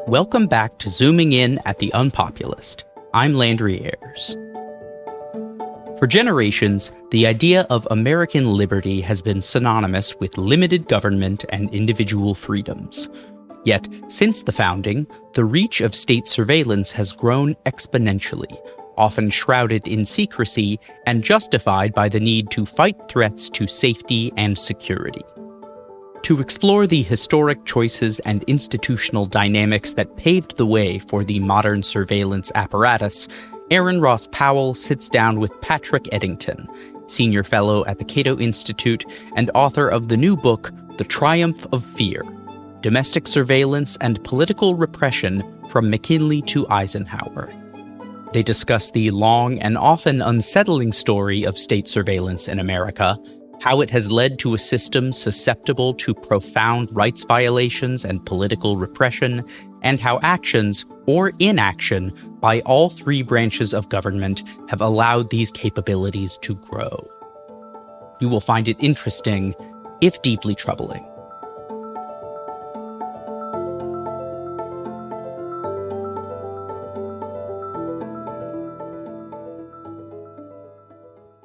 Welcome back to Zooming In at the UnPopulist. I'm Landry Ayers. For generations, the idea of American liberty has been synonymous with limited government and individual freedoms. Yet, since the founding, the reach of state surveillance has grown exponentially, often shrouded in secrecy and justified by the need to fight threats to safety and security. To explore the historic choices and institutional dynamics that paved the way for the modern surveillance apparatus, Aaron Ross Powell sits down with Patrick Eddington, senior fellow at the Cato Institute and author of the new book, The Triumph of Fear: Domestic Surveillance and Political Repression from McKinley to Eisenhower. They discuss the long and often unsettling story of state surveillance in America, how it has led to a system susceptible to profound rights violations and political repression, and how actions, or inaction, by all three branches of government have allowed these capabilities to grow. You will find it interesting, if deeply troubling.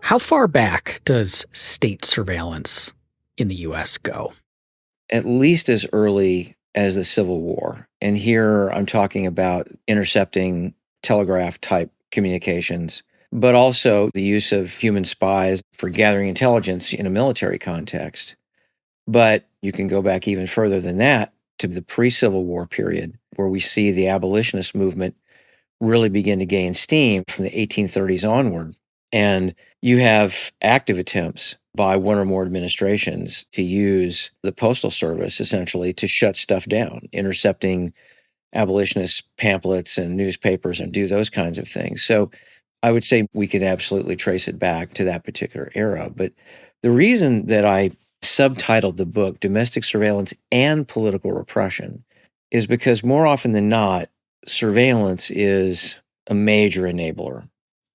How far back does state surveillance in the U.S. go? At least as early as the Civil War. And here I'm talking about intercepting telegraph-type communications, but also the use of human spies for gathering intelligence in a military context. But you can go back even further than that to the pre-Civil War period, where we see the abolitionist movement really begin to gain steam from the 1830s onward. And you have active attempts by one or more administrations to use the Postal Service, essentially, to shut stuff down, intercepting abolitionist pamphlets and newspapers and do those kinds of things. So I would say we could absolutely trace it back to that particular era. But the reason that I subtitled the book Domestic Surveillance and Political Repression is because more often than not, surveillance is a major enabler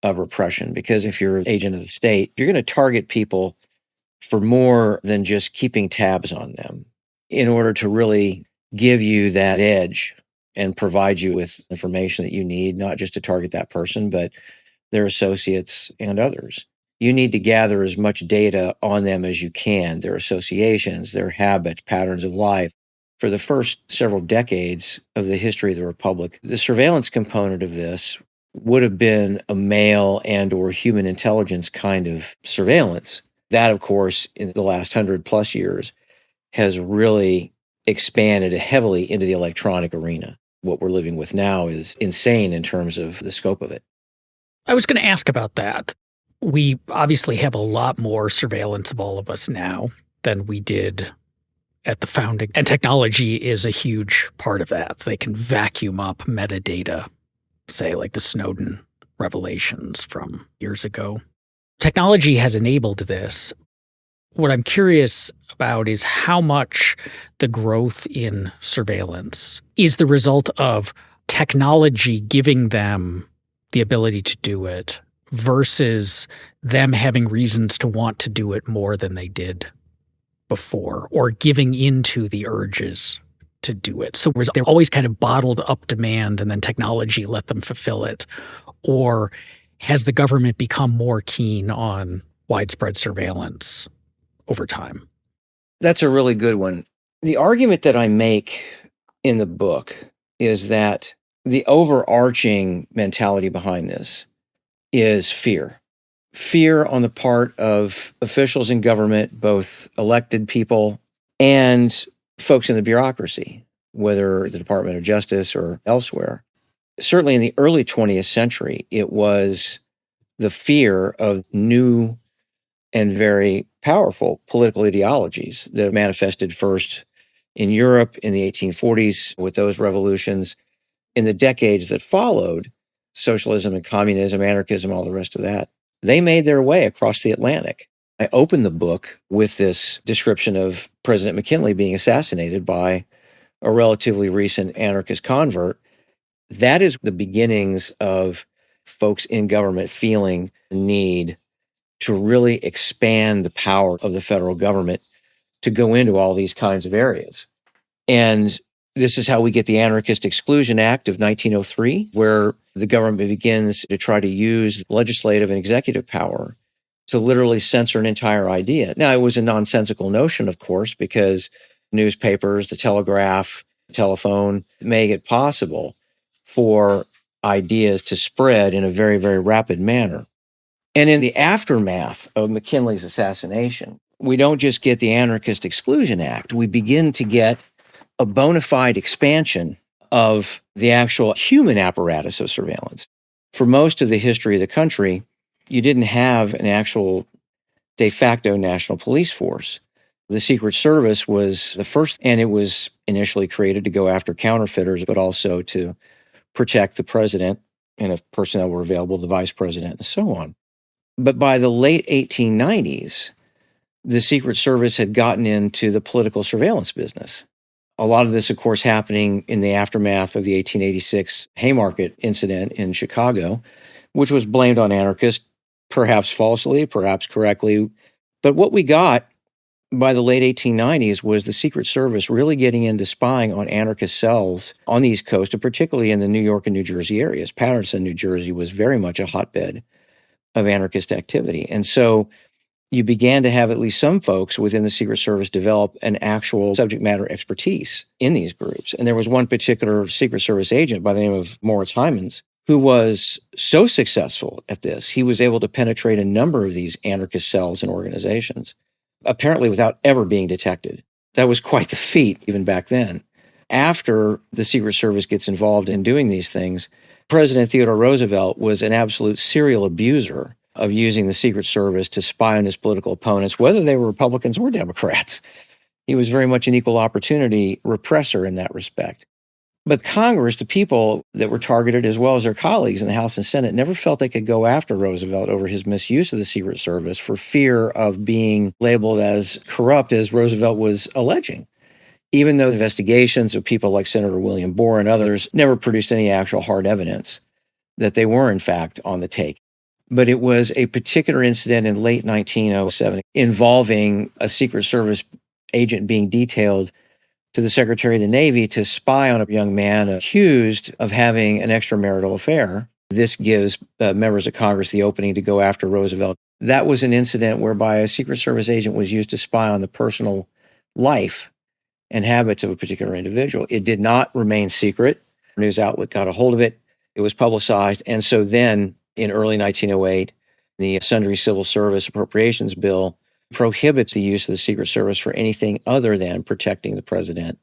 of repression, because if you're an agent of the state, you're going to target people for more than just keeping tabs on them in order to really give you that edge and provide you with information that you need, not just to target that person, but their associates and others. You need to gather as much data on them as you can, their associations, their habits, patterns of life. For the first several decades of the history of the Republic, the surveillance component of this would have been a male and or human intelligence kind of surveillance. That, of course, in the last 100+ years, has really expanded heavily into the electronic arena. What we're living with now is insane in terms of the scope of it. I was going to ask about that. We obviously have a lot more surveillance of all of us now than we did at the founding. And technology is a huge part of that. They can vacuum up metadata, say like the Snowden revelations from years ago. Technology has enabled this. What I'm curious about is how much the growth in surveillance is the result of technology giving them the ability to do it versus them having reasons to want to do it more than they did before, or giving into the urges to do it. So they're always kind of bottled up demand and then technology let them fulfill it. Or has the government become more keen on widespread surveillance over time? That's a really good one. The argument that I make in the book is that the overarching mentality behind this is fear. Fear on the part of officials in government, both elected people and folks in the bureaucracy, whether the Department of Justice or elsewhere. Certainly in the early 20th century, it was the fear of new and very powerful political ideologies that manifested first in Europe in the 1840s with those revolutions. In the decades that followed, socialism and communism, anarchism, all the rest of that, they made their way across the Atlantic. I opened the book with this description of President McKinley being assassinated by a relatively recent anarchist convert. That is the beginnings of folks in government feeling the need to really expand the power of the federal government to go into all these kinds of areas. And This is how we get the Anarchist Exclusion Act of 1903, where the government begins to try to use legislative and executive power to literally censor an entire idea. Now, it was a nonsensical notion, of course, because newspapers, the telegraph, telephone make it possible for ideas to spread in a very, very rapid manner. And in the aftermath of McKinley's assassination, we don't just get the Anarchist Exclusion Act, we begin to get a bona fide expansion of the actual human apparatus of surveillance. For most of the history of the country, you didn't have an actual de facto national police force. The Secret Service was the first, and it was initially created to go after counterfeiters, but also to protect the president, and if personnel were available, the vice president, and so on. But by the late 1890s, the Secret Service had gotten into the political surveillance business. A lot of this, of course, happening in the aftermath of the 1886 Haymarket incident in Chicago, which was blamed on anarchists, perhaps falsely, perhaps correctly. But what we got by the late 1890s was the Secret Service really getting into spying on anarchist cells on the East Coast, and particularly in the New York and New Jersey areas. Paterson, New Jersey was very much a hotbed of anarchist activity. And so you began to have at least some folks within the Secret Service develop an actual subject matter expertise in these groups. And there was one particular Secret Service agent by the name of Moritz Hymans who was so successful at this, he was able to penetrate a number of these anarchist cells and organizations, apparently without ever being detected. That was quite the feat even back then. After the Secret Service gets involved in doing these things, President Theodore Roosevelt was an absolute serial abuser of using the Secret Service to spy on his political opponents, whether they were Republicans or Democrats. He was very much an equal opportunity repressor in that respect. But Congress, the people that were targeted, as well as their colleagues in the House and Senate, never felt they could go after Roosevelt over his misuse of the Secret Service for fear of being labeled as corrupt, as Roosevelt was alleging. Even though investigations of people like Senator William Borr and others never produced any actual hard evidence that they were, in fact, on the take. But it was a particular incident in late 1907 involving a Secret Service agent being detailed to the Secretary of the Navy to spy on a young man accused of having an extramarital affair. This gives members of Congress the opening to go after Roosevelt. That was an incident whereby a Secret Service agent was used to spy on the personal life and habits of a particular individual. It did not remain secret. A news outlet got a hold of it. It was publicized. And so then, in early 1908, the Sundry Civil Service Appropriations Bill prohibits the use of the Secret Service for anything other than protecting the president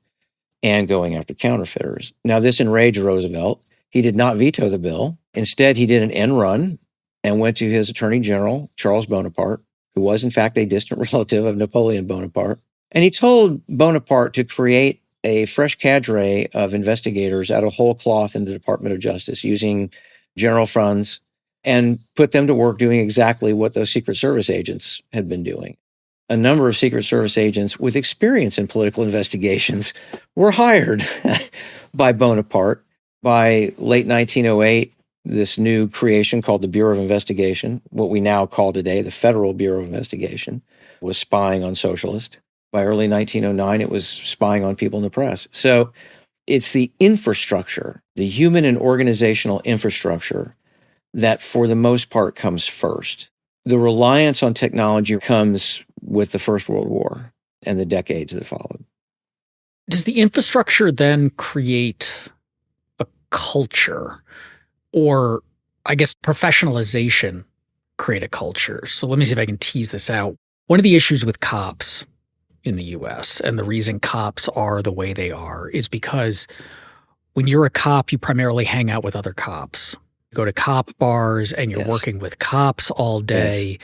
and going after counterfeiters. Now, this enraged Roosevelt. He did not veto the bill. Instead, he did an end run and went to his Attorney General, Charles Bonaparte, who was, in fact, a distant relative of Napoleon Bonaparte. And he told Bonaparte to create a fresh cadre of investigators out of whole cloth in the Department of Justice using general funds, and put them to work doing exactly what those Secret Service agents had been doing. A number of Secret Service agents with experience in political investigations were hired by Bonaparte. By late 1908, this new creation called the Bureau of Investigation, what we now call today the Federal Bureau of Investigation, was spying on socialists. By early 1909, it was spying on people in the press. So it's the infrastructure, the human and organizational infrastructure, that for the most part comes first. The reliance on technology comes with the First World War and the decades that followed. Does the infrastructure then create a culture, or I guess professionalization create a culture? So let me see if I can tease this out. One of the issues with cops in the US, and the reason cops are the way they are, is because when you're a cop, you primarily hang out with other cops. You go to cop bars and you're working with cops all day.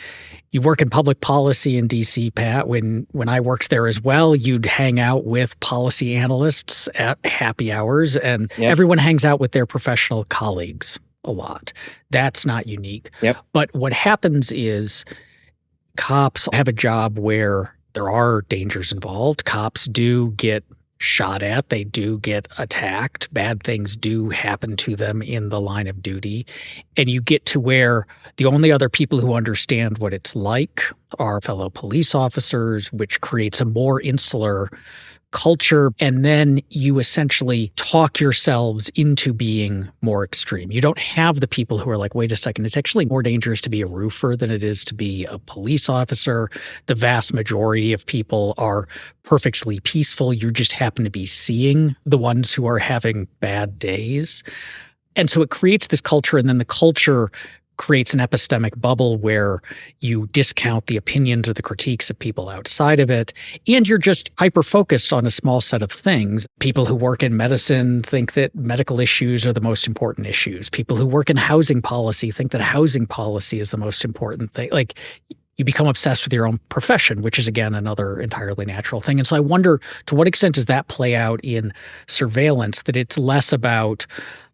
You work in public policy in DC, Pat. When I worked there as well, you'd hang out with policy analysts at happy hours, and everyone hangs out with their professional colleagues a lot. That's not unique. But what happens is cops have a job where there are dangers involved. Cops do get shot at. They do get attacked. Bad things do happen to them in the line of duty. And you get to where the only other people who understand what it's like are fellow police officers, which creates a more insular culture, and then you essentially talk yourselves into being more extreme. You don't have the people who are like, wait a second, it's actually more dangerous to be a roofer than it is to be a police officer. The vast majority of people are perfectly peaceful. You just happen to be seeing the ones who are having bad days. And so it creates this culture, and then the culture creates an epistemic bubble where you discount the opinions or the critiques of people outside of it, and you're just hyper-focused on a small set of things. People who work in medicine think that medical issues are the most important issues. People who work in housing policy think that housing policy is the most important thing. Like, you become obsessed with your own profession, which is, again, another entirely natural thing. And so I wonder, to what extent does that play out in surveillance, that it's less about,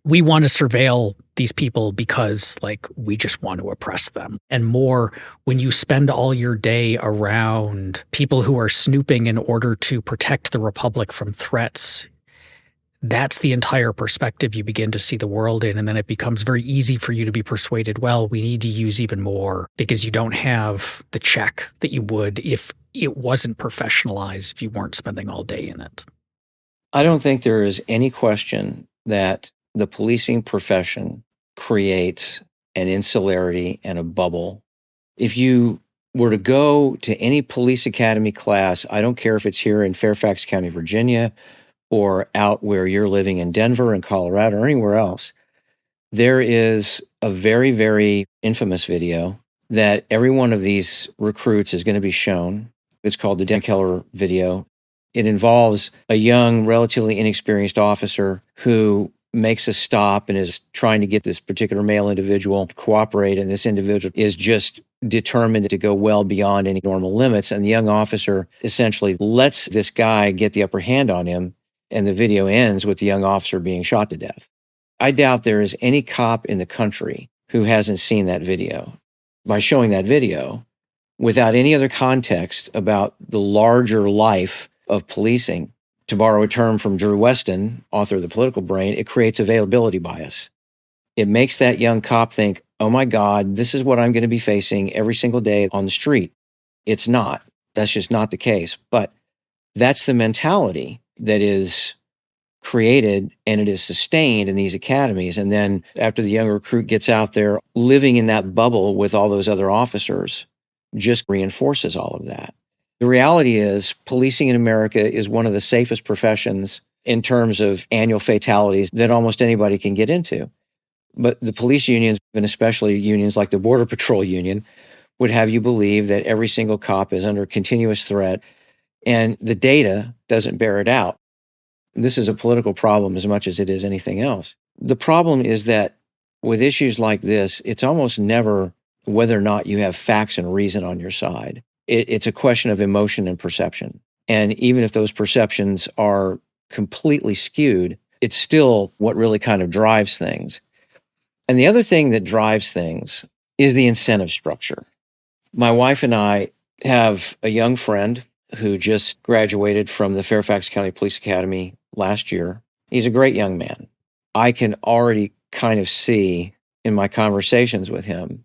we want to surveil these people because, like, we just want to oppress them, and more when you spend all your day around people who are snooping in order to protect the Republic from threats. That's the entire perspective you begin to see the world in, and then it becomes very easy for you to be persuaded, well, we need to use even more because you don't have the check that you would if it wasn't professionalized, if you weren't spending all day in it. I don't think there is any question that the policing profession creates an insularity and a bubble. If you were to go to any police academy class, I don't care if it's here in Fairfax County, Virginia, or out where you're living in Denver and Colorado or anywhere else, there is a very, very infamous video that every one of these recruits is going to be shown. It's called the Dan Keller video. It involves a young, relatively inexperienced officer who makes a stop and is trying to get this particular male individual to cooperate, and this individual is just determined to go well beyond any normal limits, and the young officer essentially lets this guy get the upper hand on him, and the video ends with the young officer being shot to death. I doubt there is any cop in the country who hasn't seen that video. By showing that video, without any other context about the larger life of policing, to borrow a term from Drew Weston, author of The Political Brain, it creates availability bias. It makes that young cop think, oh my God, this is what I'm going to be facing every single day on the street. It's not. That's just not the case. But that's the mentality that is created, and it is sustained in these academies. And then after the young recruit gets out there, living in that bubble with all those other officers just reinforces all of that. The reality is, policing in America is one of the safest professions in terms of annual fatalities that almost anybody can get into. But the police unions, and especially unions like the Border Patrol Union, would have you believe that every single cop is under continuous threat, and the data doesn't bear it out. This is a political problem as much as it is anything else. The problem is that with issues like this, it's almost never whether or not you have facts and reason on your side. It's a question of emotion and perception. And even if those perceptions are completely skewed, it's still what really kind of drives things. And the other thing that drives things is the incentive structure. My wife and I have a young friend who just graduated from the Fairfax County Police Academy last year. He's a great young man. I can already kind of see in my conversations with him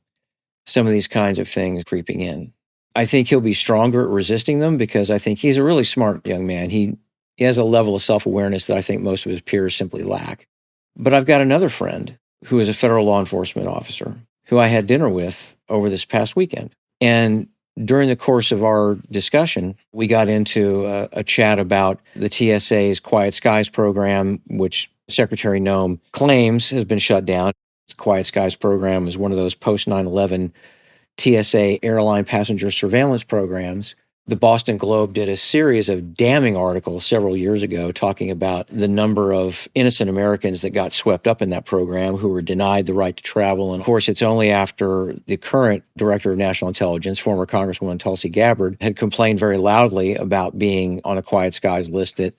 some of these kinds of things creeping in. I think he'll be stronger at resisting them because I think he's a really smart young man. He has a level of self-awareness that I think most of his peers simply lack. But I've got another friend who is a federal law enforcement officer who I had dinner with over this past weekend. And during the course of our discussion, we got into a chat about the TSA's Quiet Skies program, which Secretary Noem claims has been shut down. The Quiet Skies program is one of those post 9/11 TSA airline passenger surveillance programs. The Boston Globe did a series of damning articles several years ago talking about the number of innocent Americans that got swept up in that program who were denied the right to travel. And of course, it's only after the current Director of National Intelligence, former Congresswoman Tulsi Gabbard, had complained very loudly about being on a Quiet Skies list that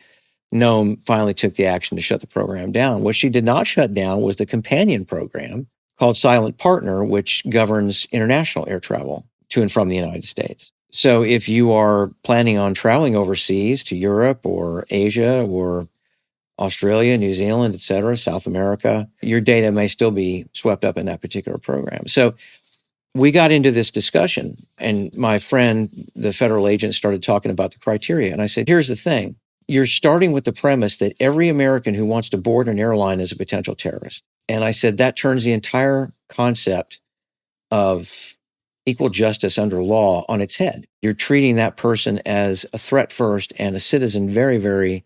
Noem finally took the action to shut the program down. What she did not shut down was the companion program called Silent Partner, which governs international air travel to and from the United States. So if you are planning on traveling overseas to Europe or Asia or Australia, New Zealand, et cetera, South America, your data may still be swept up in that particular program. So we got into this discussion, and my friend, the federal agent, started talking about the criteria. And I said, here's the thing. you're starting with the premise that every American who wants to board an airline is a potential terrorist. And I said that turns the entire concept of equal justice under law on its head. You're treating that person as a threat first and a citizen very, very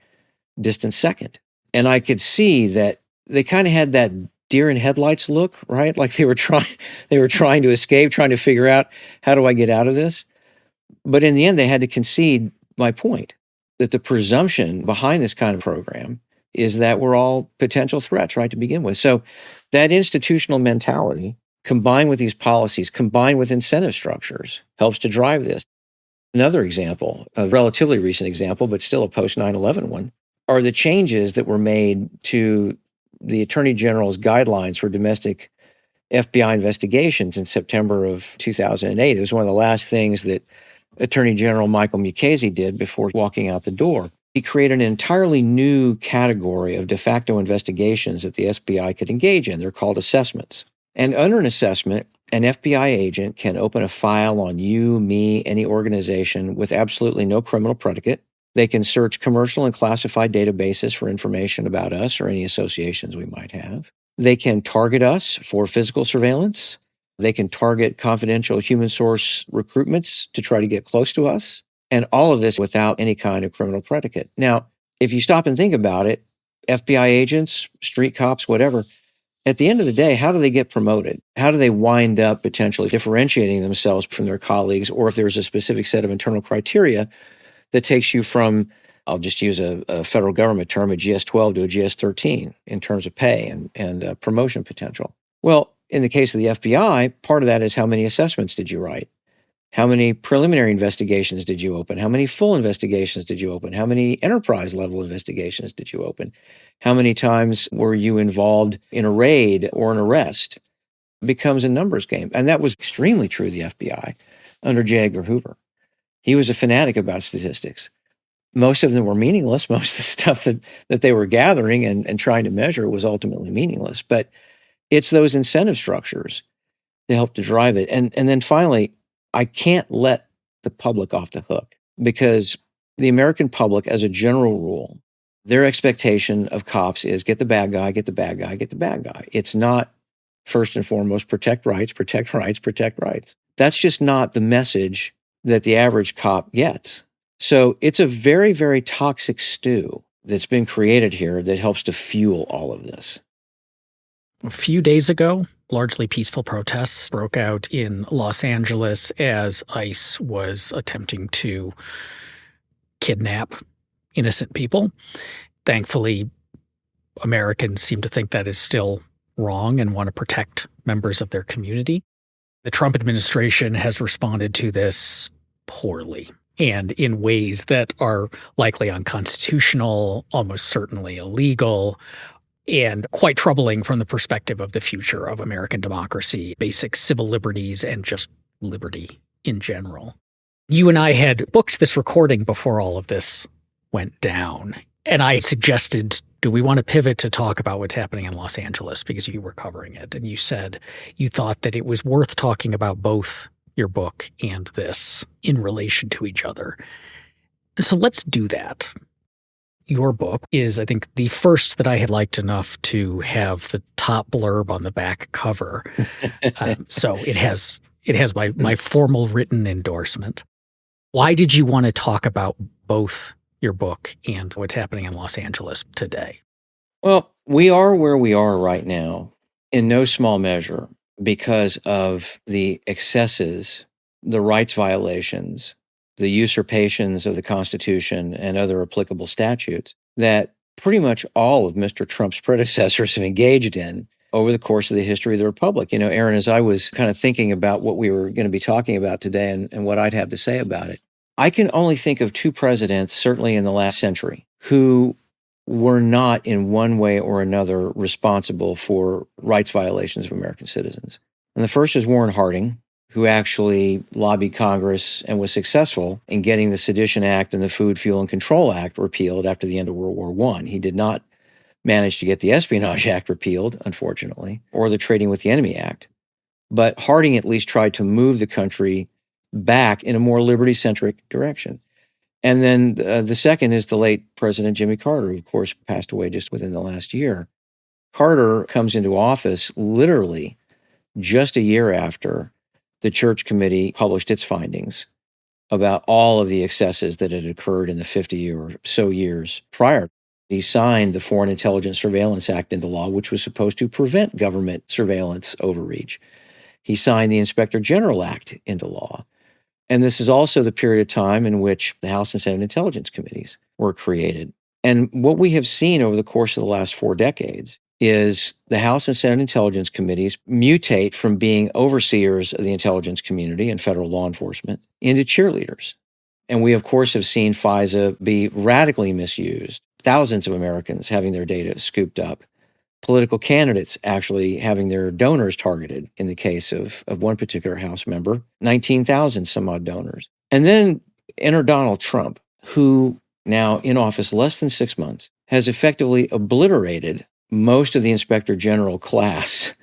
distant second. And I could see that they kind of had that deer in headlights look, right? Like they were trying to escape, trying to figure out, how do I get out of this? But in the end, they had to concede my point that the presumption behind this kind of program is that we're all potential threats, right, to begin with. So that institutional mentality, combined with these policies, combined with incentive structures, helps to drive this. Another example, a relatively recent example, but still a post 9/11 one, are the changes that were made to the Attorney General's guidelines for domestic FBI investigations in September of 2008. It was one of the last things that Attorney General Michael Mukasey did before walking out the door. He created an entirely new category of de facto investigations that the FBI could engage in. They're called assessments. And under an assessment, an FBI agent can open a file on you, me, any organization with absolutely no criminal predicate. They can search commercial and classified databases for information about us or any associations we might have. They can target us for physical surveillance. They can target confidential human source recruitments to try to get close to us. And all of this without any kind of criminal predicate. Now, if you stop and think about it, FBI agents, street cops, whatever, at the end of the day, how do they get promoted? How do they wind up potentially differentiating themselves from their colleagues? Or if there's a specific set of internal criteria that takes you from, I'll just use a federal government term, a GS-12 to a GS-13 in terms of pay and promotion potential. Well, in the case of the FBI, part of that is how many assessments did you write? How many preliminary investigations did you open? How many full investigations did you open? How many enterprise level investigations did you open? How many times were you involved in a raid or an arrest? It becomes a numbers game. And that was extremely true of the FBI under J. Edgar Hoover. He was a fanatic about statistics. Most of them were meaningless. Most of the stuff that they were gathering and trying to measure was ultimately meaningless. But it's those incentive structures that help to drive it. And then finally, I can't let the public off the hook, because the American public, as a general rule, their expectation of cops is get the bad guy, get the bad guy, get the bad guy. It's not first and foremost protect rights, protect rights, protect rights. That's just not the message that the average cop gets. So it's a very, very toxic stew that's been created here that helps to fuel all of this. A few days ago, largely peaceful protests broke out in Los Angeles as ICE was attempting to kidnap innocent people. Thankfully, Americans seem to think that is still wrong and want to protect members of their community. The Trump administration has responded to this poorly and in ways that are likely unconstitutional, almost certainly illegal, and quite troubling from the perspective of the future of American democracy, basic civil liberties, and just liberty in general. You and I had booked this recording before all of this went down, and I suggested, do we want to pivot to talk about what's happening in Los Angeles because you were covering it, and you said you thought that it was worth talking about both your book and this in relation to each other. So let's do that. Your book is, I think, the first that I had liked enough to have the top blurb on the back cover. So it has my formal written endorsement. Why did you want to talk about both your book and what's happening in Los Angeles today? Well, we are where we are right now in no small measure because of the excesses, the rights violations, the usurpations of the Constitution and other applicable statutes that pretty much all of Mr. Trump's predecessors have engaged in over the course of the history of the Republic. You know, Aaron, as I was kind of thinking about what we were going to be talking about today and what I'd have to say about it, I can only think of two presidents, certainly in the last century, who were not in one way or another responsible for rights violations of American citizens. And the first is Warren Harding, who actually lobbied Congress and was successful in getting the Sedition Act and the Food, Fuel, and Control Act repealed after the end of World War I. He did not manage to get the Espionage Act repealed, unfortunately, or the Trading with the Enemy Act. But Harding at least tried to move the country back in a more liberty-centric direction. And then the second is the late President Jimmy Carter, who, of course, passed away just within the last year. Carter comes into office literally just a year after the Church Committee published its findings about all of the excesses that had occurred in the 50 or so years prior. He signed the Foreign Intelligence Surveillance Act into law, which was supposed to prevent government surveillance overreach. He signed the Inspector General Act into law. And this is also the period of time in which the House and Senate Intelligence Committees were created. And what we have seen over the course of the last 4 decades is the House and Senate Intelligence Committees mutate from being overseers of the intelligence community and federal law enforcement into cheerleaders. And we, of course, have seen FISA be radically misused, thousands of Americans having their data scooped up, political candidates actually having their donors targeted in the case of one particular House member, 19,000 some odd donors. And then enter Donald Trump, who now in office less than 6 months has effectively obliterated most of the Inspector General class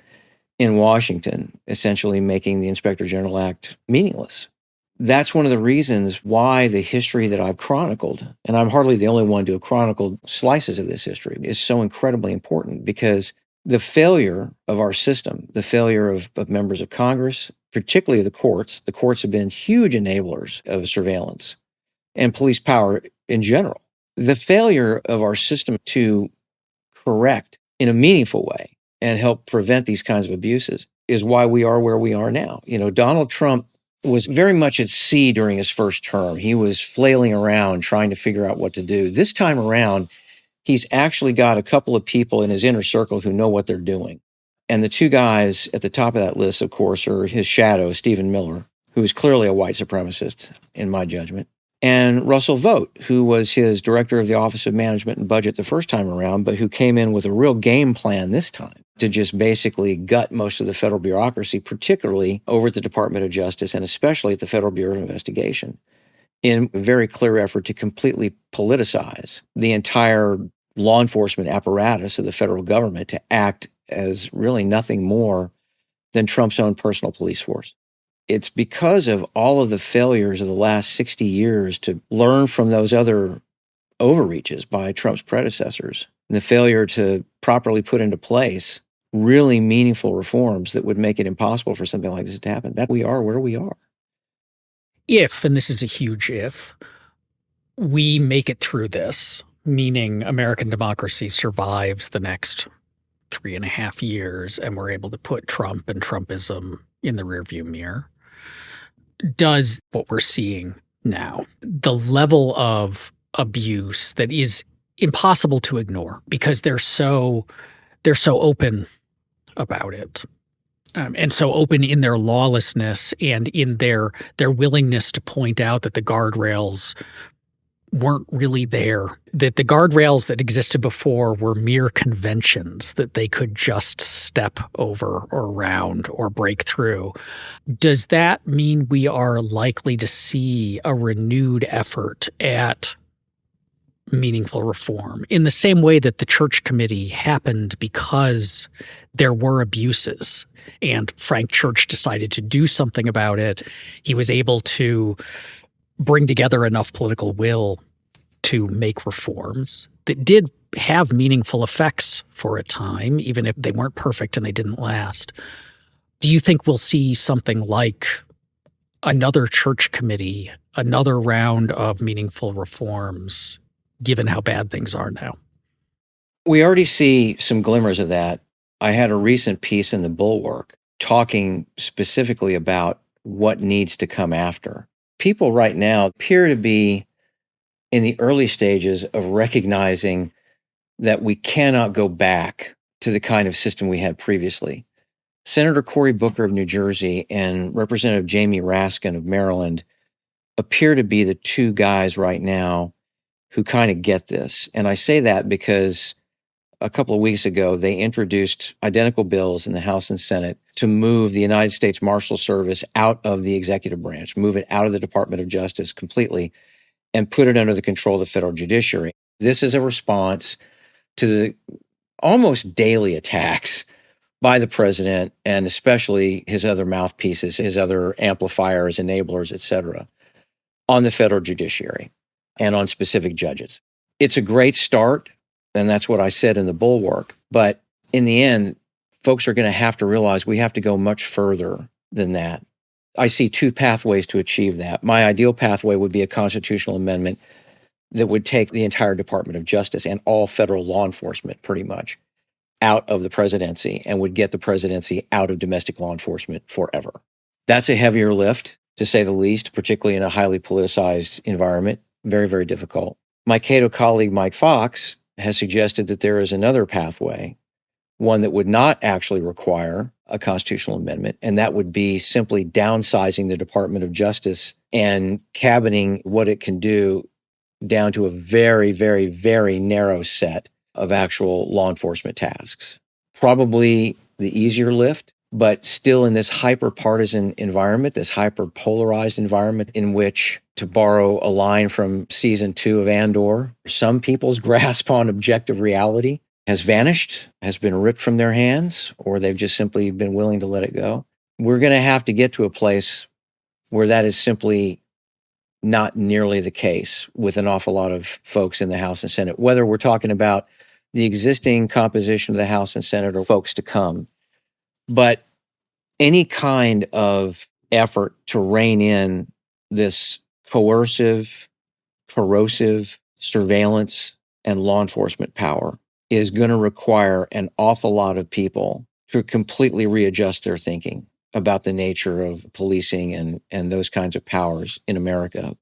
in Washington, essentially making the Inspector General Act meaningless. That's one of the reasons why the history that I've chronicled, and I'm hardly the only one to have chronicled slices of this history, is so incredibly important, because the failure of our system, the failure of members of Congress, particularly the courts have been huge enablers of surveillance and police power in general. The failure of our system to correct in a meaningful way and help prevent these kinds of abuses is why we are where we are now. Donald Trump was very much at sea during his first term. He was flailing around trying to figure out what to do. This time around, he's actually got a couple of people in his inner circle who know what they're doing. And the two guys at the top of that list, of course, are his shadow, Stephen Miller, who is clearly a white supremacist, in my judgment, and Russell Vought, who was his director of the Office of Management and Budget the first time around, but who came in with a real game plan this time to just basically gut most of the federal bureaucracy, particularly over at the Department of Justice and especially at the Federal Bureau of Investigation, in a very clear effort to completely politicize the entire law enforcement apparatus of the federal government to act as really nothing more than Trump's own personal police force. It's because of all of the failures of the last 60 years to learn from those other overreaches by Trump's predecessors, and the failure to properly put into place really meaningful reforms that would make it impossible for something like this to happen, that we are where we are. If, and this is a huge if, we make it through this, meaning American democracy survives the next 3.5 years and we're able to put Trump and Trumpism in the rearview mirror, does what we're seeing now, the level of abuse that is impossible to ignore because they're so open about it, and so open in their lawlessness and in their willingness to point out that the guardrails weren't really there, that the guardrails that existed before were mere conventions that they could just step over or around or break through. Does that mean we are likely to see a renewed effort at meaningful reform in the same way that the Church Committee happened because there were abuses and Frank Church decided to do something about it? He was able to bring together enough political will to make reforms that did have meaningful effects for a time, even if they weren't perfect and they didn't last. Do you think we'll see something like another Church Committee, another round of meaningful reforms, given how bad things are now? We already see some glimmers of that. I had a recent piece in the Bulwark talking specifically about what needs to come after. People right now appear to be in the early stages of recognizing that we cannot go back to the kind of system we had previously. Senator Cory Booker of New Jersey and Representative Jamie Raskin of Maryland appear to be the two guys right now who kind of get this. And I say that because a couple of weeks ago, they introduced identical bills in the House and Senate to move the United States Marshal Service out of the executive branch, move it out of the Department of Justice completely, and put it under the control of the federal judiciary. This is a response to the almost daily attacks by the president and especially his other mouthpieces, his other amplifiers, enablers, et cetera, on the federal judiciary. and on specific judges. It's a great start, and that's what I said in the bulwark. But in the end, folks are going to have to realize we have to go much further than that. I see two pathways to achieve that. My ideal pathway would be a constitutional amendment that would take the entire Department of Justice and all federal law enforcement pretty much out of the presidency and would get the presidency out of domestic law enforcement forever. That's a heavier lift, to say the least, particularly in a highly politicized environment. Very, very difficult. My Cato colleague, Mike Fox, has suggested that there is another pathway, one that would not actually require a constitutional amendment, and that would be simply downsizing the Department of Justice and cabining what it can do down to a very, very, very narrow set of actual law enforcement tasks. Probably the easier lift, but still in this hyper-partisan environment, this hyper-polarized environment in which, to borrow a line from season 2 of Andor, some people's grasp on objective reality has vanished, has been ripped from their hands, or they've just simply been willing to let it go. We're going to have to get to a place where that is simply not nearly the case with an awful lot of folks in the House and Senate, whether we're talking about the existing composition of the House and Senate or folks to come. But any kind of effort to rein in this coercive, corrosive surveillance and law enforcement power is going to require an awful lot of people to completely readjust their thinking about the nature of policing and those kinds of powers in America.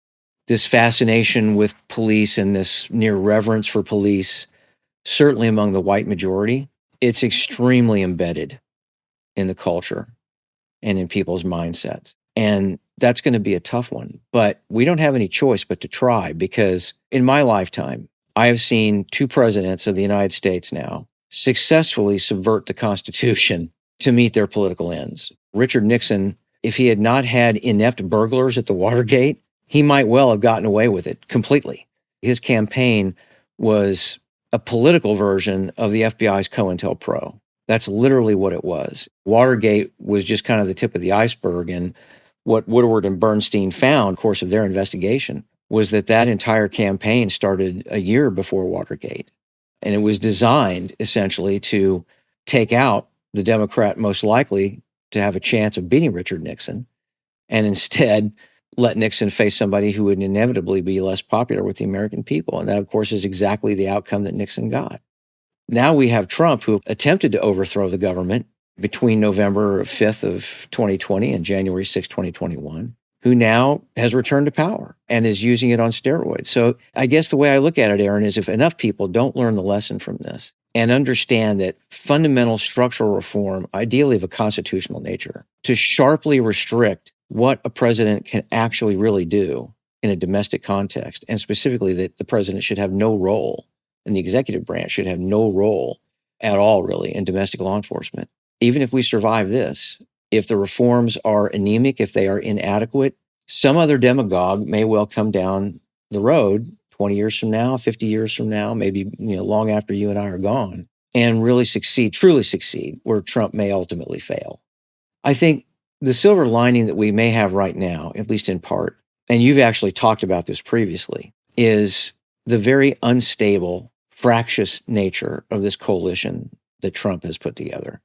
This fascination with police and this near reverence for police, certainly among the white majority, it's extremely embedded in the culture and in people's mindsets. And that's going to be a tough one. But we don't have any choice but to try, because in my lifetime, I have seen 2 presidents of the United States now successfully subvert the Constitution to meet their political ends. Richard Nixon, if he had not had inept burglars at the Watergate, he might well have gotten away with it completely. His campaign was a political version of the FBI's COINTELPRO. That's literally what it was. Watergate was just kind of the tip of the iceberg, and what Woodward and Bernstein found, in the course of their investigation, was that entire campaign started a year before Watergate. And it was designed essentially to take out the Democrat most likely to have a chance of beating Richard Nixon, and instead let Nixon face somebody who would inevitably be less popular with the American people. And that, of course, is exactly the outcome that Nixon got. Now we have Trump, who attempted to overthrow the government between November 5th of 2020 and January 6th, 2021, who now has returned to power and is using it on steroids. So I guess the way I look at it, Aaron, is if enough people don't learn the lesson from this and understand that fundamental structural reform, ideally of a constitutional nature, to sharply restrict what a president can actually really do in a domestic context, and specifically that the president should have no role, and the executive branch should have no role at all, really, in domestic law enforcement. Even if we survive this, if the reforms are anemic, if they are inadequate, some other demagogue may well come down the road 20 years from now, 50 years from now, maybe long after you and I are gone, and really succeed, truly succeed, where Trump may ultimately fail. I think the silver lining that we may have right now, at least in part, and you've actually talked about this previously, is the very unstable, fractious nature of this coalition that Trump has put together.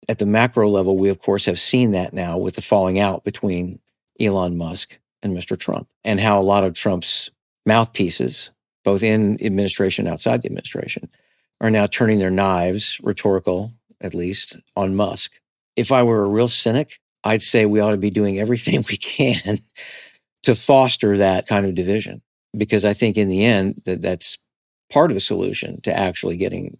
At the macro level, we, of course, have seen that now with the falling out between Elon Musk and Mr. Trump, and how a lot of Trump's mouthpieces, both in administration and outside the administration, are now turning their knives, rhetorical at least, on Musk. If I were a real cynic, I'd say we ought to be doing everything we can to foster that kind of division, because I think in the end that's part of the solution to actually getting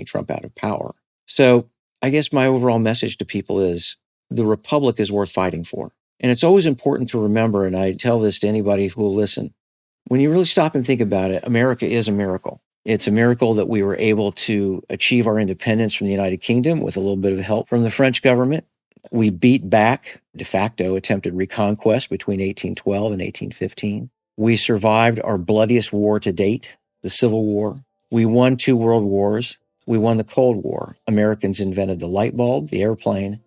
Trump out of power. So I guess my overall message to people is the republic is worth fighting for. And it's always important to remember, and I tell this to anybody who will listen, when you really stop and think about it, America is a miracle. It's a miracle that we were able to achieve our independence from the United Kingdom with a little bit of help from the French government. We beat back de facto attempted reconquest between 1812 and 1815. We survived our bloodiest war to date, the Civil War. We won 2 world wars. We won the Cold War. Americans invented the light bulb, the airplane,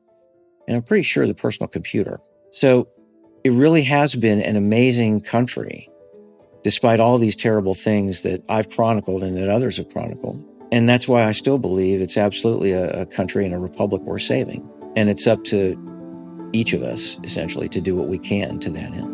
and I'm pretty sure the personal computer. So it really has been an amazing country, despite all these terrible things that I've chronicled and that others have chronicled. And that's why I still believe it's absolutely a country and a republic worth saving. And it's up to each of us, essentially, to do what we can to that end.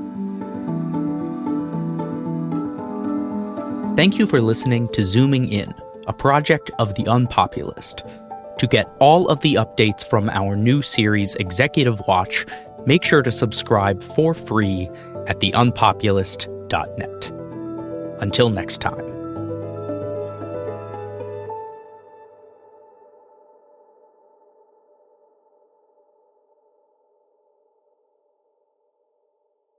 Thank you for listening to Zooming In, a project of the UnPopulist. To get all of the updates from our new series, Executive Watch, make sure to subscribe for free at theunpopulist.net. Until next time.